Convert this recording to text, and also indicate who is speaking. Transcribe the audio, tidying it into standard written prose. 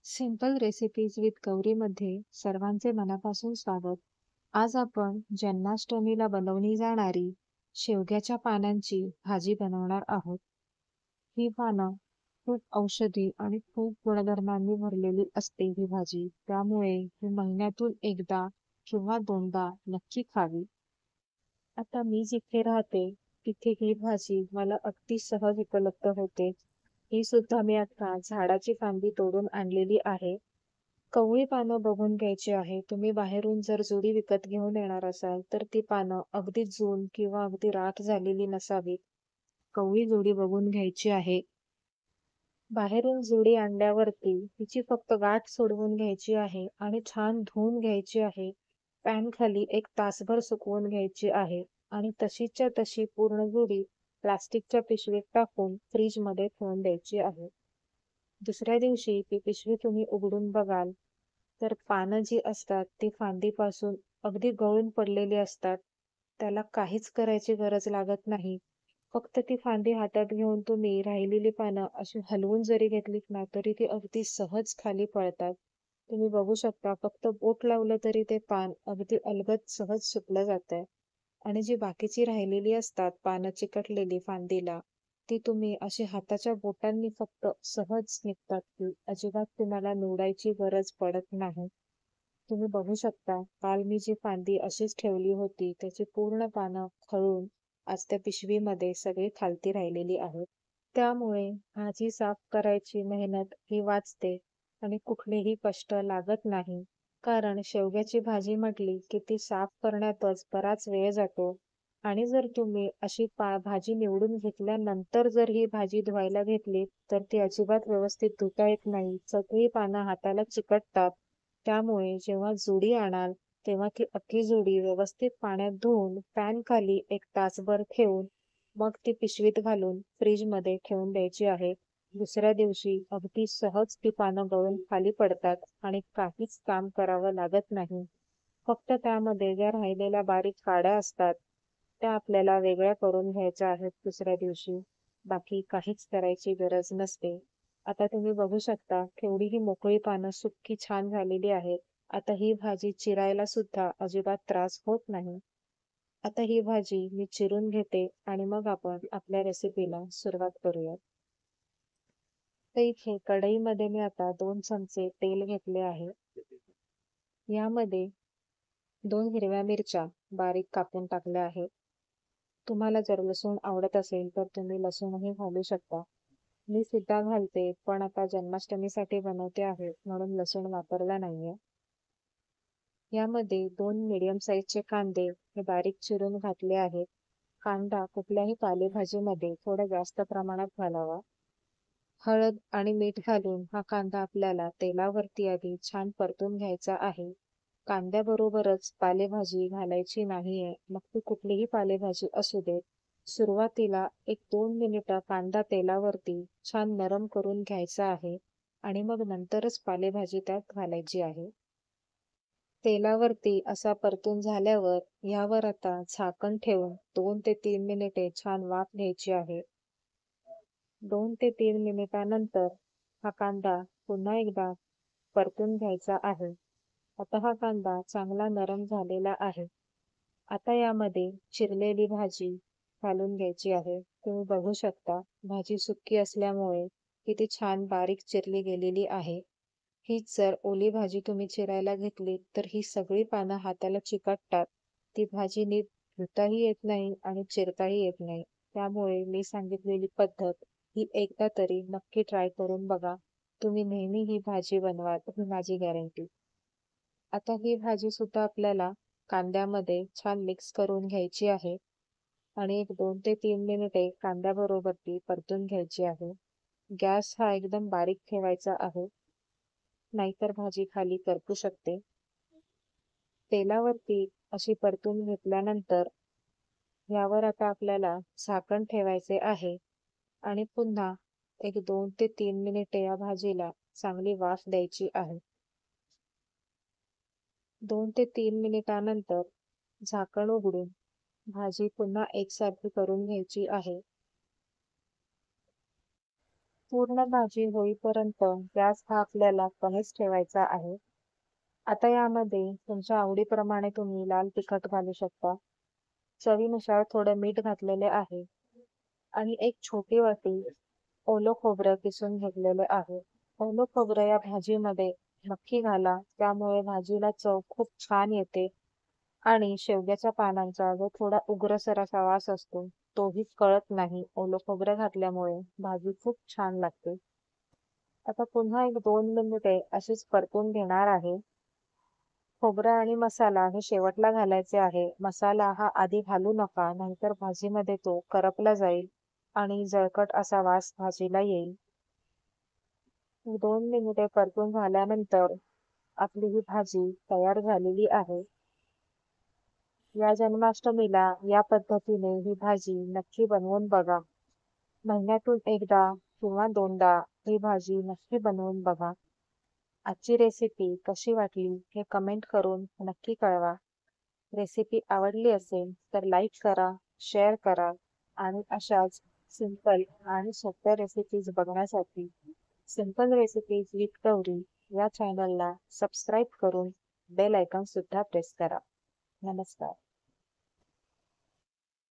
Speaker 1: Simple recipes with गौरीमध्ये सर्वांचे मनापासून स्वागत. आज आपण जन्माष्टमीला बनवली जाणारी शेवग्याच्या पानांची भाजी बनवणार आहोत. ही पानं खूप औषधी आणि खूप गुणधर्मांनी भरलेली असते ही भाजी. त्यामुळे ही महिन्यातून एकदा किंवा दोनदा नक्की खावी. आता मी जिथे राहते तिथे ही भाजी मला अगदी सहज उपलब्ध होते. ही सुद्धा मी आता झाडाची फांदी तोडून आणलेली आहे. कवळी पानं बघून घ्यायची आहे. तुम्ही बाहेरून जर जुडी विकत घेऊन येणार असाल तर ती पानं अगदी जून किंवा अगदी राठ झालेली नसावीत. कवळी जुडी बघून घ्यायची आहे. बाहेरून जुडी आणल्यावरती तिची फक्त गाठ सोडवून घ्यायची आहे आणि छान धुवून घ्यायची आहे. पॅन खाली एक तासभर सुकवून घ्यायची आहे आणि तशीच्या तशी पूर्ण जुडी प्लास्टिकच्या पिशवीत टाकून फ्रीजमध्ये ठेवून द्यायची आहे. दुसऱ्या दिवशी ती पिशवी तुम्ही उघडून बघाल तर पानं जी असतात ती फांदीपासून अगदी गळून पडलेली असतात. त्याला काहीच करायची गरज लागत नाही. फक्त ती फांदी हातात घेऊन तुम्ही राहिलेली पानं अशी हलवून जरी घेतलीत ना तरी ती अगदी सहज खाली पडतात. तुम्ही बघू शकता फक्त बोट लावलं तरी ते पान अगदी अलगद सहज सुकलं जातंय. आणि जी बाकीची राहिलेली असतात पानं चिकटलेली फांदीला, ती तुम्ही अशी हाताच्या बोटांनी फक्त सहज निघतात ती. अजिबात तुम्हाला निवडायची गरज पडत नाही. तुम्ही बघू शकता काल मी जी फांदी अशीच ठेवली होती त्याची पूर्ण पानं खळून आज त्या पिशवीमध्ये सगळी खालती राहिलेली आहेत. त्यामुळे भाजी साफ करायची मेहनत ही वाचते आणि कुठलेही कष्ट लागत नाही. कारण शेवग्याची भाजी म्हटली की ती साफ करण्यातच बराच वेळ जातो आणि जर तुम्ही अशी भाजी निवडून घेतल्यानंतर जर ही भाजी धुवायला घेतली तर ती अजिबात व्यवस्थित धुता येत नाही. सगळी पानं हाताला चिकटतात. त्यामुळे जेव्हा जुडी आणाल तेव्हा ती अख्खी जुडी व्यवस्थित पाण्यात धुवून पॅन खाली एक तासभर ठेवून मग ती पिशवीत घालून फ्रीजमध्ये ठेवून द्यायची आहे. दुसऱ्या दिवशी अगदी सहज ती पानं गळून खाली पडतात आणि काहीच काम करावं लागत नाही. फक्त त्यामध्ये ज्या राहिलेल्या बारीक काड्या असतात त्या आपल्याला वेगळ्या करून घ्यायच्या आहेत दुसऱ्या दिवशी. बाकी काहीच करायची गरज नसते. आता तुम्ही बघू शकता केवढी ही मोकळी पानं सुक्की छान झालेली आहेत. आता ही भाजी चिरायला सुद्धा अजिबात त्रास होत नाही. आता ही भाजी मी चिरून घेते आणि मग आपण आपल्या रेसिपीला सुरुवात करूया. तर इथे कढईमध्ये मी आता 2 चमचे तेल घेतले आहे. यामध्ये 2 हिरव्या मिरच्या बारीक कापून टाकल्या आहेत. तुम्हाला जर लसूण आवडत असेल तर तुम्ही लसूणही घालू शकता. मी सुद्धा घालते पण आता जन्माष्टमीसाठी बनवते आहे म्हणून लसूण वापरला नाहीये. यामध्ये 2 मीडियम साईजचे कांदे हे बारीक चिरून घातले आहेत. कांदा कुठल्याही पालेभाजीमध्ये थोडा जास्त प्रमाणात घालावा. हळद आणि मीठ घालून हा कांदा आपल्याला तेलावरती आधी छान परतून घ्यायचा आहे. कांद्याबरोबरच पालेभाजी घालायची नाहीये. मग ती कुठलीही पालेभाजी असू देत. सुरुवातीला 1-2 मिनिटं कांदा तेलावरती छान नरम करून घ्यायचा आहे आणि मग नंतरच पालेभाजी त्यात घालायची आहे. तेलावरती असा परतून झाल्यावर यावर आता झाकण ठेवून 2 ते 3 मिनिटे छान वाफ घ्यायची आहे. 2 ते 3 मिनिटानंतर हा कांदा पुन्हा एकदा परतून घ्यायचा आहे. आता हा कांदा चांगला नरम झालेला आहे. आता यामध्ये चिरलेली भाजी घालून घ्यायची आहे. तुम्ही बघू शकता भाजी सुकी असल्यामुळे किती छान बारीक चिरली गेलेली आहे. हीच जर ओली भाजी तुम्ही चिरायला घेतली तर ही सगळी पानं हाताला चिकटतात. ती भाजी नीट धुताही येत नाही आणि चिरताही येत नाही. त्यामुळे मी सांगितलेली पद्धत ही एकदा तरी नक्की ट्राय करून बघा. तुम्ही नेहमी ही भाजी बनवा ही माझी गॅरंटी. आता ही भाजी सुद्धा आपल्याला कांद्यामध्ये छान मिक्स करून घ्यायची आहे आणि एक 2 ते 3 मिनिटे कांद्याबरोबर ती परतून घ्यायची आहे. गॅस हा एकदम बारीक ठेवायचा आहे, नाहीतर भाजी खाली करपू शकते. तेलावरती अशी परतून घेतल्यानंतर यावर आता आपल्याला झाकण ठेवायचे आहे आणि पुन्हा एक 2 ते 3 मिनिटे या भाजीला चांगली वाफ द्यायची आहे. 2 ते 3 मिनिटानंतर झाकण उघडून भाजी पुन्हा एकसारखी करून घ्यायची आहे. पूर्ण भाजी होईपर्यंत गॅस हा आपल्याला कमीच ठेवायचा आहे. आता यामध्ये तुमच्या आवडीप्रमाणे तुम्ही लाल तिखट घालू शकता. चवीनुसार थोडं मीठ घातलेले आहे आणि एक छोटी वाटी ओलं खोबरं किसून घेतलेलं आहे. ओलं खोबरं या भाजीमध्ये नक्की घाला, त्यामुळे भाजीला चव खूप छान येते आणि शेवग्याच्या पानांचा जो थोडा उग्रसर असा वास असतो, तोही कळत नाही. ओलं खोबरं घातल्यामुळे भाजी खूप छान लागते. आता पुन्हा एक 2 मिनिटे अशीच परतून घेणार आहे. खोबरं आणि मसाला हे शेवटला घालायचे आहे. मसाला हा आधी घालू नका, नाहीतर भाजीमध्ये तो करपला जाईल आणि जळकट असा वास भाजीला येईल. 2 मिनिटे परतून झाल्यानंतर आपली ही भाजी तयार झालेली आहे. या जन्माष्टमीला या पद्धतीने ही भाजी नक्की बनवून बघा. महिन्यातून एकदा किंवा दोनदा ही भाजी नक्की बनवून बघा. आजची रेसिपी कशी वाटली हे कमेंट करून नक्की कळवा. रेसिपी आवडली असेल तर लाईक करा, शेअर करा आणि अशाच सिंपल आणि सोप्या रेसिपीज बघण्यासाठी सिंपल रेसिपीज विथ गौरी या चॅनलला सबस्क्राईब करून बेल आयकॉन सुद्धा प्रेस करा. नमस्कार.